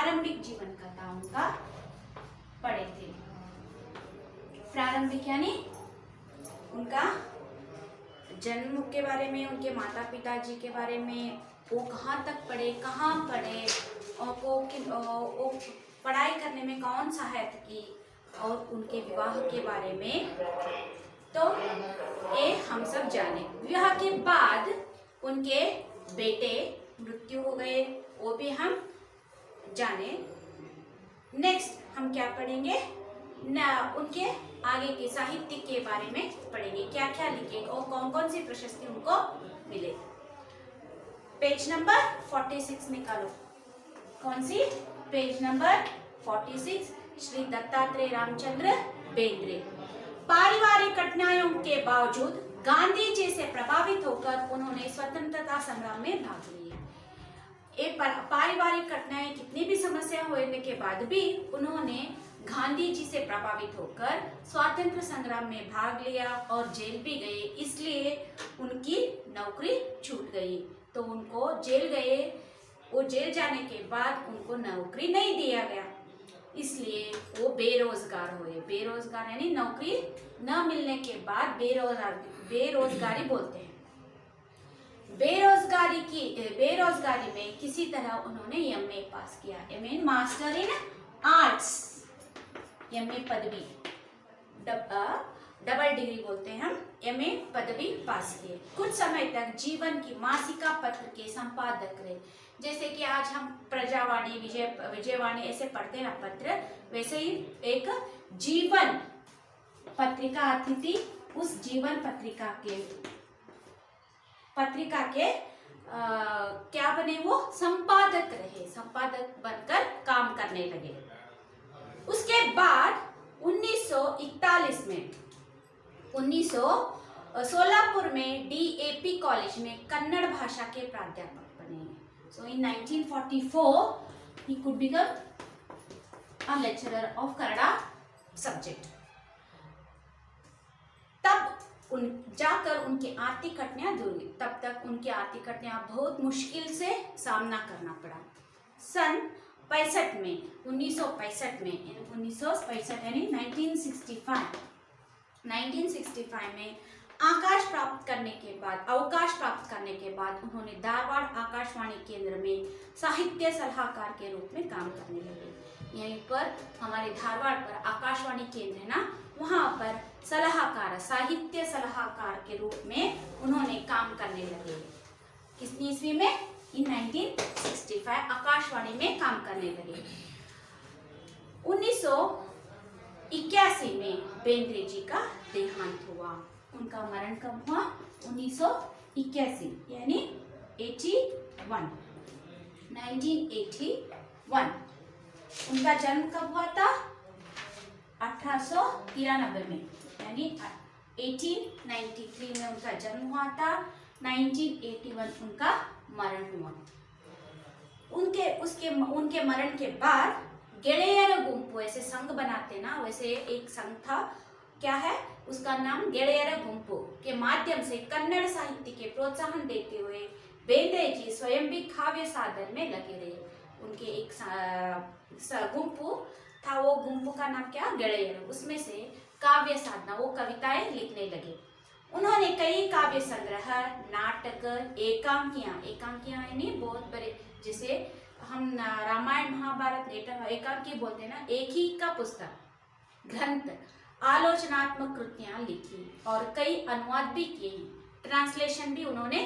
प्रारंभिक जीवन कथा उनका पढ़े थे। प्रारंभिक यानी उनका जन्म के बारे में, उनके माता पिताजी के बारे में, वो कहाँ तक पढ़े, कहाँ पढ़े, और वो पढ़ाई करने में कौन सहायता की, और उनके विवाह के बारे में तो ये हम सब जाने। विवाह के बाद उनके बेटे मृत्यु हो गए, वो भी हम जाने। नेक्स्ट हम क्या पढ़ेंगे ना, उनके आगे के साहित्य के बारे में पढ़ेंगे, क्या क्या लिखे और कौन कौन सी प्रशस्ति उनको मिले। पेज नंबर 46 निकालो। कौन सी? Page number 46। श्री दत्तात्रेय रामचंद्र बेंद्रे। पारिवारिक कठिनाइयों के बावजूद गांधी जी से प्रभावित होकर उन्होंने स्वतंत्रता संग्राम में भाग लिया। एक पारिवारिक कठिनाई कितनी भी समस्या होने के बाद भी उन्होंने गांधी जी से प्रभावित होकर स्वातंत्र संग्राम में भाग लिया और जेल भी गए, इसलिए उनकी नौकरी छूट गई। तो उनको जेल गए, वो जेल जाने के बाद उनको नौकरी नहीं दिया गया, इसलिए वो बेरोजगार हुए। बेरोजगार यानी नौकरी न मिलने के बाद बेरोजगारी बोलते हैं। बेरोजगारी में किसी तरह उन्होंने एमए पास किया। MA master in arts, MA पदवी, डबल डिग्री बोलते हैं हम, एमए पदवी पास किए। कुछ समय तक जीवन की मासिका पत्र के संपादक रहे। जैसे कि आज हम प्रजावाणी, विजयवाणी ऐसे पढ़ते हैं ना पत्र, वैसे ही एक जीवन पत्रिका आती थी। उस जीवन पत्रिका के क्या बने, वो संपादक रहे, संपादक बनकर काम करने लगे। उसके बाद 1941 में सोलापुर में डीएपी कॉलेज में कन्नड़ भाषा के प्राध्यापक बने। So in 1944 he could become a lecturer of Kannada subject. तब जाकर उनकी आर्थिक कठिनाइयां दूर हुई। तब तक उनकी आर्थिक कठिनाइयां बहुत मुश्किल से सामना करना पड़ा। सन 65 में 1965 यानी 1965 में अवकाश प्राप्त करने के बाद उन्होंने धारवाड़ आकाशवाणी केंद्र में साहित्य सलाहकार के रूप में काम करने लगे। यहीं पर हमारे धारवाड़ पर आकाशवाणी केंद्र है ना, वहाँ पर साहित्य सलाहकार के रूप में उन्होंने काम करने लगे। कितनी ईस्वी में? इन 1965 आकाशवाणी में काम करने लगे। 1981 में बेंद्रे जी का देहांत हुआ। उनका मरण कब हुआ? 1981 यानी 1981। उनका जन्म कब हुआ था? 1893 में, यानी 1893 में उनका जन्म हुआ था। 1981 उनका मरण हुआ। उनके मरण के बाद गेಳೆಯರ गुंपु, ऐसे संघ बनाते ना, वैसे एक संघ था। क्या है उसका नाम? गेಳೆಯರ गुंपु के माध्यम से कन्नड़ साहित्य के प्रोत्साहन देते हुए बेंद्रे जी स्वयं भी काव्य साधन में लगे रहे। उनके एक गुंपु था, वो गुंपु का नाम क्या? गेಳೆಯರು। उसमें से काव्य साधना, वो कविताएं लिखने लगे। उन्होंने कई काव्य संग्रह, नाटक, एकांकियां यानी बहुत बड़े, जैसे हम रामायण महाभारत एकांकी बोलते हैं ना, एक ही का पुस्तक, ग्रंथ, आलोचनात्मक कृतियां लिखी और कई अनुवाद भी किए हैं। ट्रांसलेशन भी उन्होंने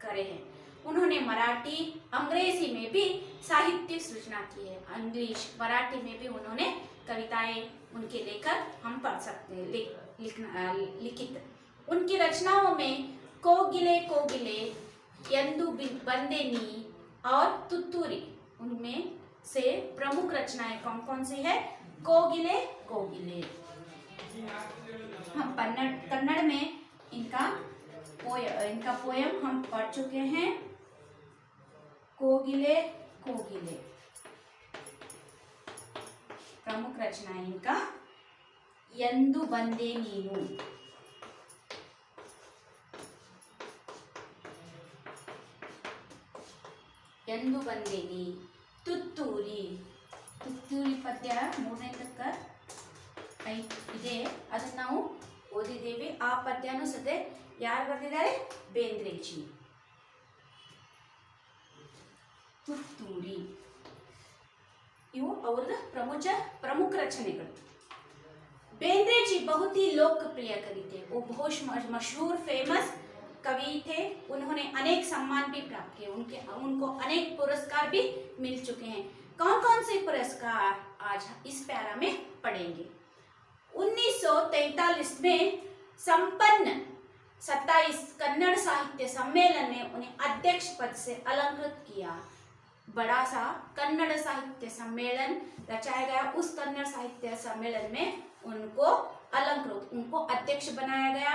करे हैं। उन्होंने मराठी, अंग्रेजी में भी साहित्य सृजना की है। इंग्लिश, मराठी में भी उन्होंने कविताएं उनके लेकर हम पढ़ सकते हैं, लिखित। उनकी रचनाओं में कोगिले कोगिले, यंदु बंदेनी और तुत्तूरी, उनमें से प्रमुख रचनाएं कौन कौन सी है? कोगिले कोगिले। हम कन्नड़ में इनका पोयम हम पढ़ चुके हैं। कोगिले कोगिले प्रमुख रचनाएं इनका। यंदु बंदे नीनु, यंदु बंदेनी, तुत्तूरी, ಪದ್ಯ 3ನೇ ತಕ್ಕ ಇದೆ, ಅದನ್ನ ನಾವು ಓದಿದ್ದೇವೆ. ಆ ಪದ್ಯನೂ ಸದ್ಯ ಯಾರು ಬರೆದಿದ್ದಾರೆ? ಬೇಂದ್ರೆಜಿ. ತುತ್ತೂರಿ ಇವು ಅವರ ಪ್ರಮುಖ ರಚನೆಗಳು. बेंद्रे जी बहुत ही लोकप्रिय कवि थे, वो बहुत मशहूर फेमस कवि थे. उन्होंने अनेक सम्मान भी प्राप्त किए, उनको अनेक पुरस्कार भी मिल चुके हैं. कौन कौन से पुरस्कार आज इस प्यारा में पढ़ेंगे. 1943 में संपन्न 27 कन्नड़ साहित्य सम्मेलन में उन्हें अध्यक्ष पद से अलंकृत किया. बड़ा सा कन्नड़ साहित्य सम्मेलन रचाया गया. उस कन्नड़ साहित्य सम्मेलन में उनको अलंकृत, उनको अध्यक्ष बनाया गया.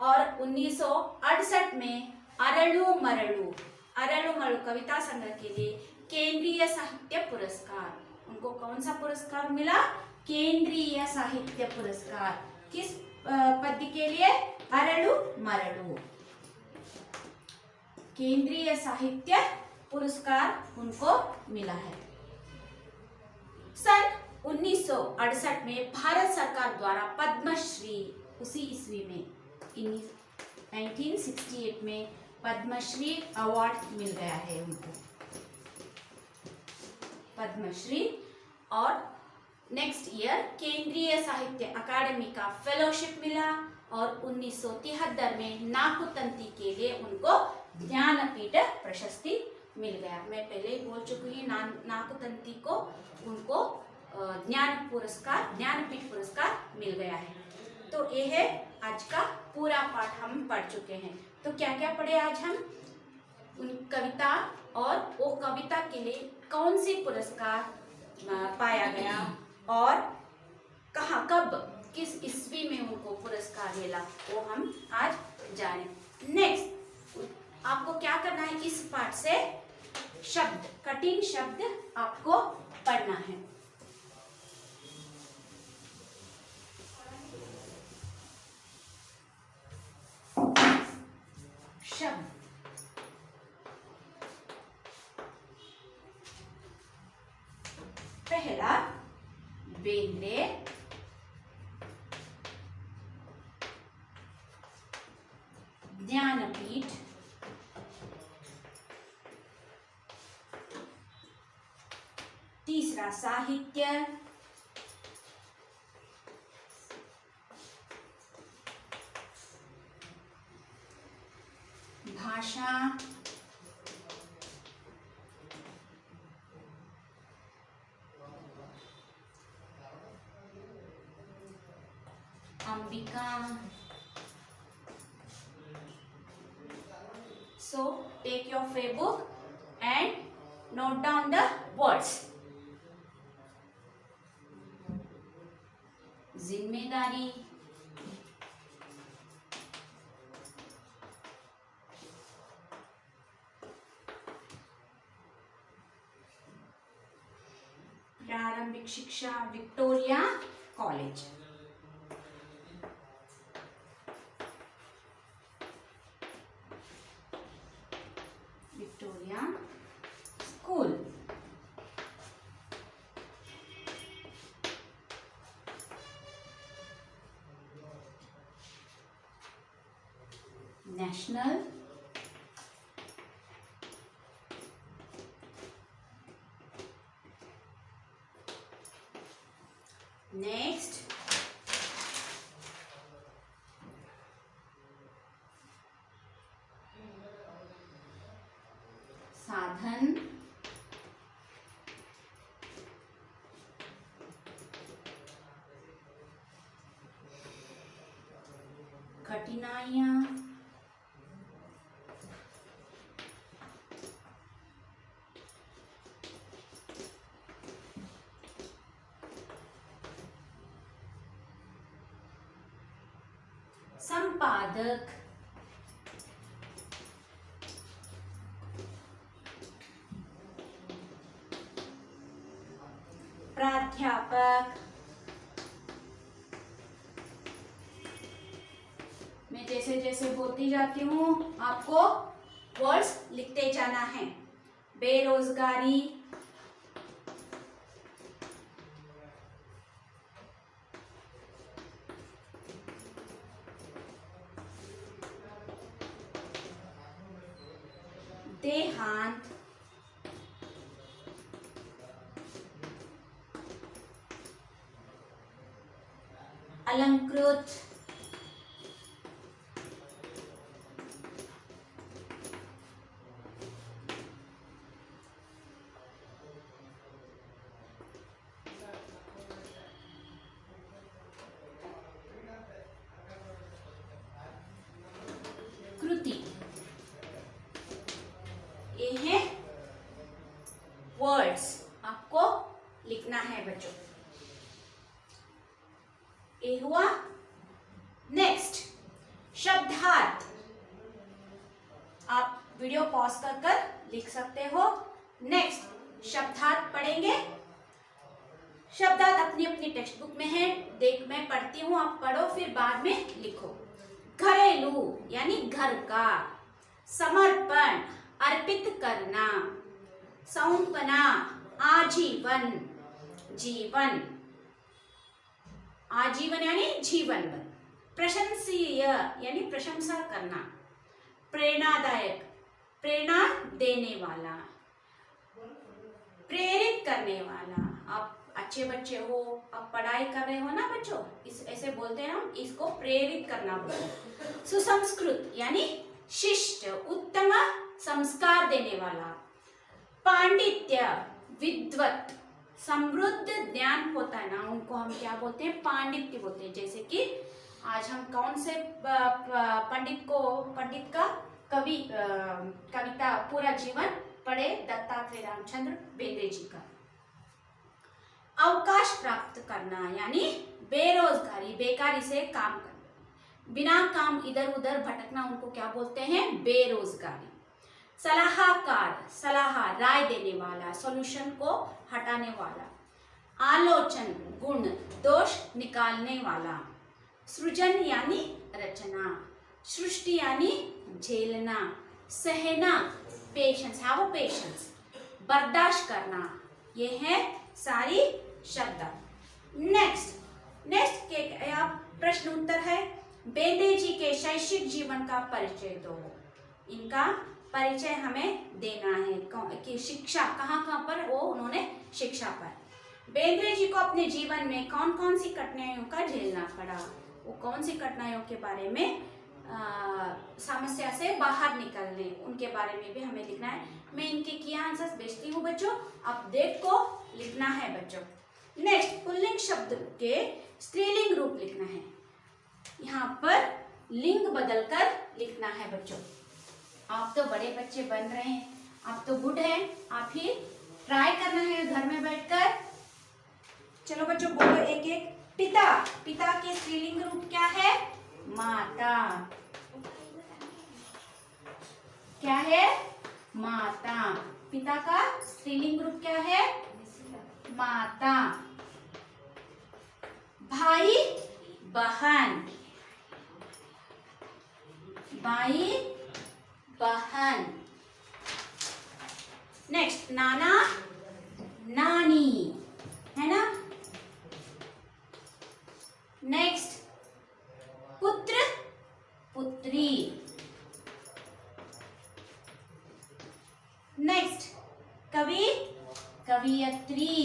और 1968 में अरलू मरलू कविता संग्रह के लिए केंद्रीय साहित्य पुरस्कार, उनको कौन सा पुरस्कार मिला? केंद्रीय साहित्य पुरस्कार. किस पद्य के लिए? अरलू मरलू. केंद्रीय साहित्य पुरस्कार उनको मिला है. सन 1968 में भारत सरकार द्वारा पद्मश्री, उसी ईस्वी में 1968 में पद्मश्री अवार्ड मिल गया है उनको, पद्मश्री. और नेक्स्ट ईयर केंद्रीय साहित्य अकादमी का फेलोशिप मिला. और 1973 में नाकुतंती के लिए उनको ज्ञानपीठ प्रशस्ति मिल गया. मैं पहले ही बोल चुकी हूँ, नाकुतंती को उनको ज्ञानपीठ पुरस्कार मिल गया है. तो ये है आज का पूरा पाठ हम पढ़ चुके हैं. तो क्या क्या पढ़े आज हम? उन कविता और वो कविता के लिए कौन सी पुरस्कार पाया गया और कहाँ, कब, किस ईस्वी में उनको पुरस्कार मिला, वो हम आज जाने. नेक्स्ट आपको क्या करना है? इस पाठ से शब्द, कठिन शब्द आपको पढ़ना है. शब्द. पहला बेंद्रे, ज्ञानपीठ, तीसरा साहित्य, भाषा, Ambika. So take your fair book and note down the words. जिम्मेदारी, प्रारंभिक शिक्षा Victoria college, Victoria school, national, next साधन, कठिनाइयाँ, संपादक, प्राध्यापक. मैं जैसे जैसे बोलती जाती हूँ आपको वर्ड्स लिखते जाना है. बेरोजगारी, देहांत, अलंकृत, कृति, ये है वर्ड्स, आपको लिखना है बच्चों। ये हुआ। नेक्स्ट शब्दार्थ, आप वीडियो पॉज कर लिख सकते हो। नेक्स्ट शब्दार्थ पढ़ेंगे। शब्दार्थ अपनी अपनी टेक्स्ट बुक में है, मैं पढ़ती हूँ, आप पढ़ो फिर बाद में लिखो। घरेलू यानी घर का, समर्पण अर्पित करना, सौंपना आजीवन, जीवन, आजीवन यानी जीवन भर, प्रशंसीय यानी प्रशंसा करना, प्रेरणादायक प्रेरणा देने वाला, प्रेरित करने वाला। आप अच्छे बच्चे हो, आप पढ़ाई कर रहे हो ना बच्चों, इस ऐसे बोलते हैं हम, इसको प्रेरित करना बोलते हैं। सुसंस्कृत यानी शिष्ट, उत्तम संस्कार देने वाला, पांडित्य विद्वत, समृद्ध ज्ञान होता है ना, उनको हम क्या बोलते हैं, पांडित्य बोलते हैं। जैसे कि आज हम कौन से पंडित का कविता पूरा जीवन पढ़े, दत्तात्रेय रामचंद्र बेंद्रे जी का। अवकाश प्राप्त करना यानी बेरोजगारी, बेकारी से काम करना, बिना काम इधर उधर भटकना, उनको क्या बोलते हैं, बेरोजगारी। सलाहकार, सलाह राय देने वाला, सॉल्यूशन को हटाने वाला। आलोचन गुण, दोष निकालने वाला। सृजन यानी रचना, सृष्टि यानी झेलना, सहना पेशेंस, हैव अ पेशेंस, बर्दाश्त करना। ये है सारी शब्द। नेक्स्ट के आप प्रश्न उत्तर है। बेंद्रे जी के शैक्षिक जीवन का परिचय दो। इनका परिचय हमें देना है कि शिक्षा कहाँ पर वो उन्होंने शिक्षा पर। बेंद्रे जी को अपने जीवन में कौन कौन सी कठिनाइयों का झेलना पड़ा, वो कौन सी कठिनाइयों के बारे में समस्या से बाहर निकलने, उनके बारे में भी हमें लिखना है। मैं इनके किया आंसर्स भेजती हूँ बच्चों, आप देख को लिखना है बच्चों। नेक्स्ट पुल्लिंग शब्द के स्त्रीलिंग रूप लिखना है। यहाँ पर लिंग बदलकर लिखना है बच्चों। आप तो बड़े बच्चे बन रहे हैं, आप तो गुड हैं, आप ही ट्राई करना है घर में बैठकर। चलो बच्चों बोलो एक एक। पिता, पिता के स्त्रीलिंग रूप क्या है, माता। क्या है, माता। पिता का स्त्रीलिंग रूप क्या है, माता। भाई बहन, भाई बहन। नेक्स्ट नाना नानी, है ना। नेक्स्ट पुत्र पुत्री। नेक्स्ट कवि कवियत्री।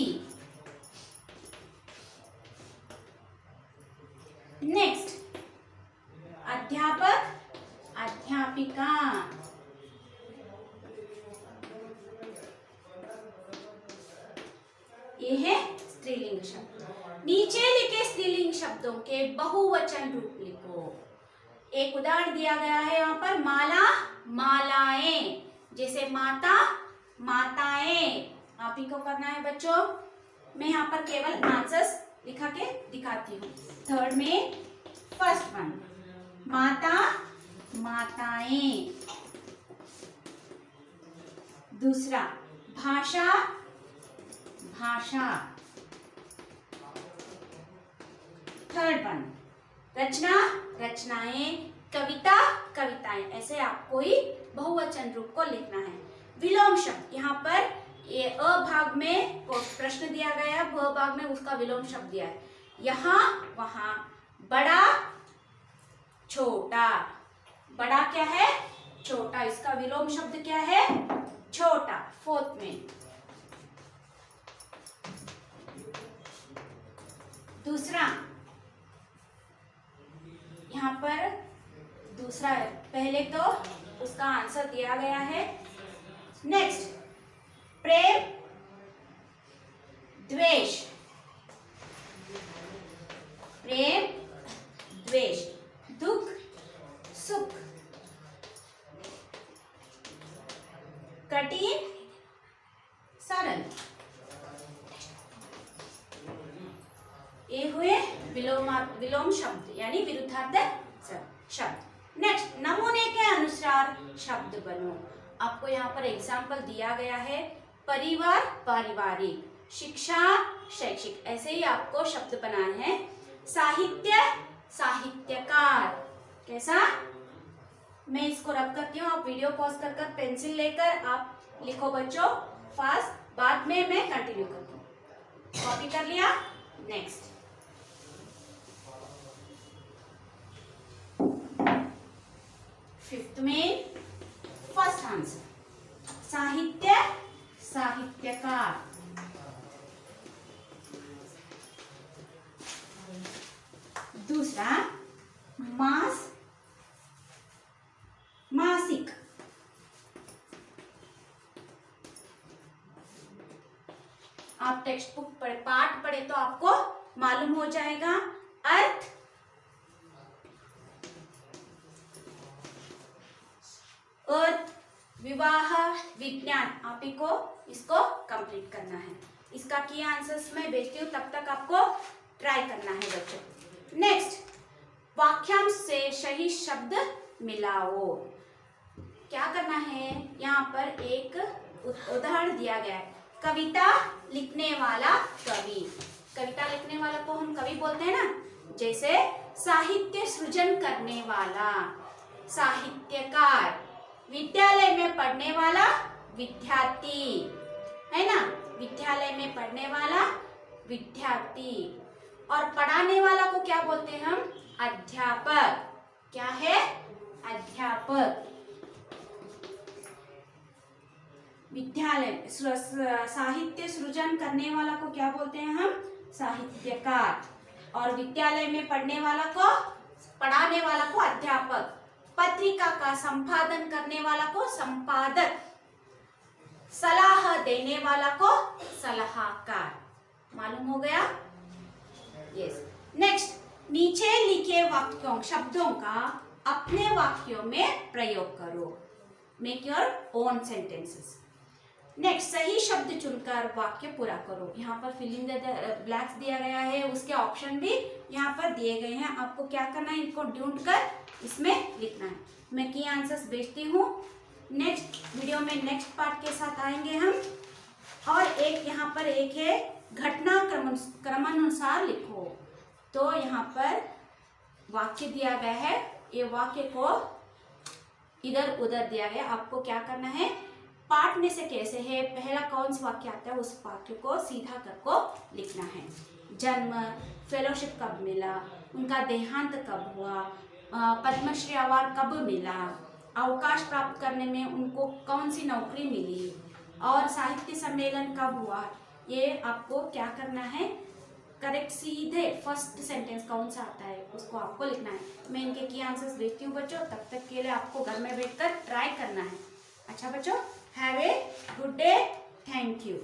नेक्स्ट अध्यापक अध्यापिका। ये है स्त्रीलिंग शब्द। नीचे लिखे स्त्रीलिंग शब्दों के बहुवचन रूप लिखो। एक उदाहरण दिया गया है यहाँ पर, माला मालाएं, जैसे माता माताएं। आप ही को करना है बच्चों। मैं यहाँ पर केवल आंसर्स लिखा के दिखाती हूँ। थर्ड में फर्स्ट वन, माता माताएं। दूसरा भाषा भाषा। थर्ड वन रचना रचनाएं, कविता कविताएं। ऐसे आपको ही बहुवचन रूप को लिखना है। विलोम शब्द, यहाँ पर ये अ भाग में प्रश्न दिया गया है, ब भाग में उसका विलोम शब्द दिया है। यहाँ वहां, बड़ा छोटा। बड़ा क्या है, छोटा, इसका विलोम शब्द क्या है? छोटा, फोर्थ में। दूसरा, यहाँ पर दूसरा है, पहले तो उसका आंसर दिया गया है। नेक्स्ट, प्रेम द्वेष, प्रेम द्वेष, दुख सुख, कठिन सरल, ये हुए विलोम शब्द यानी विरुद्धार्थक शब्द। नेक्स्ट, नमूने के अनुसार शब्द बनो। आपको यहाँ पर एग्जाम्पल दिया गया है, परिवार पारिवारिक, शिक्षा शैक्षिक, ऐसे ही आपको शब्द बनाने हैं। साहित्य साहित्यकार, कैसा? मैं इसको रब करती हूँ, आप वीडियो पॉज कर कर पेंसिल लेकर आप लिखो बच्चों फास्ट, बाद में मैं कंटिन्यू करती हूँ। कॉपी कर लिया? नेक्स्ट, फिफ्थ में फर्स्ट आंसर, साहित्य साहित्यकार। दूसरा, मास मासिक, आप टेक्स्ट बुक पढ़े, पाठ पढ़े तो आपको मालूम हो जाएगा। अर्थ विवाह विज्ञान, आप ही को इसको कंप्लीट करना है। इसका की आंसर्स मैं भेजती हूँ, तब तक आपको ट्राई करना है बच्चों। नेक्स्ट, वाक्यांश से सही शब्द मिलाओ। क्या करना है? यहाँ पर एक उदाहरण दिया गया है, कविता लिखने वाला कवि। कविता लिखने वाला को हम कवि बोलते हैं ना, जैसे साहित्य सृजन करने वाला साहित्यकार, विद्यालय में पढ़ने वाला विद्यार्थी, है ना, विद्यालय में पढ़ने वाला विद्यार्थी। और पढ़ाने वाला को क्या बोलते हैं हम? अध्यापक। क्या है? अध्यापक। विद्यालय साहित्य सृजन करने वाला को क्या बोलते हैं हम? साहित्यकार। और विद्यालय में पढ़ने वाला को, पढ़ाने वाला को अध्यापक। पत्रिका का संपादन करने वाला को संपादक। सलाह देने वाला को सलाहकार। मालूम हो गया? यस। नेक्स्ट, नीचे लिखे वाक्यों शब्दों का अपने वाक्यों में प्रयोग करो। Make your own sentences. Next, सही शब्द चुनकर वाक्य पूरा करो। यहाँ पर फिल इन द ब्लैंक्स दिया गया है, उसके ऑप्शन भी यहाँ पर दिए गए हैं। आपको क्या करना है? इनको ढूंढ कर इसमें लिखना है। मैं की आंसर्स भेजती हूँ। नेक्स्ट वीडियो में नेक्स्ट पार्ट के साथ आएंगे हम। और एक यहाँ पर एक है, घटना क्रमानुसार लिखो। तो यहाँ पर वाक्य दिया गया है, ये वाक्य को इधर उधर दिया गया। आपको क्या करना है? पार्ट में से कैसे है, पहला कौन सा वाक्य आता है, उस वाक्य को सीधा कर को लिखना है। जन्म, फेलोशिप कब मिला, उनका देहांत कब हुआ, पद्मश्री अवार्ड कब मिला, अवकाश प्राप्त करने में उनको कौन सी नौकरी मिली, और साहित्य सम्मेलन कब हुआ। ये आपको क्या करना है? करेक्ट सीधे फर्स्ट सेंटेंस कौन सा आता है उसको आपको लिखना है। मैं इनके की आंसर्स देती हूँ बच्चों, तब तक के लिए आपको घर में बैठकर ट्राई करना है। अच्छा बच्चों, have a good day, thank you.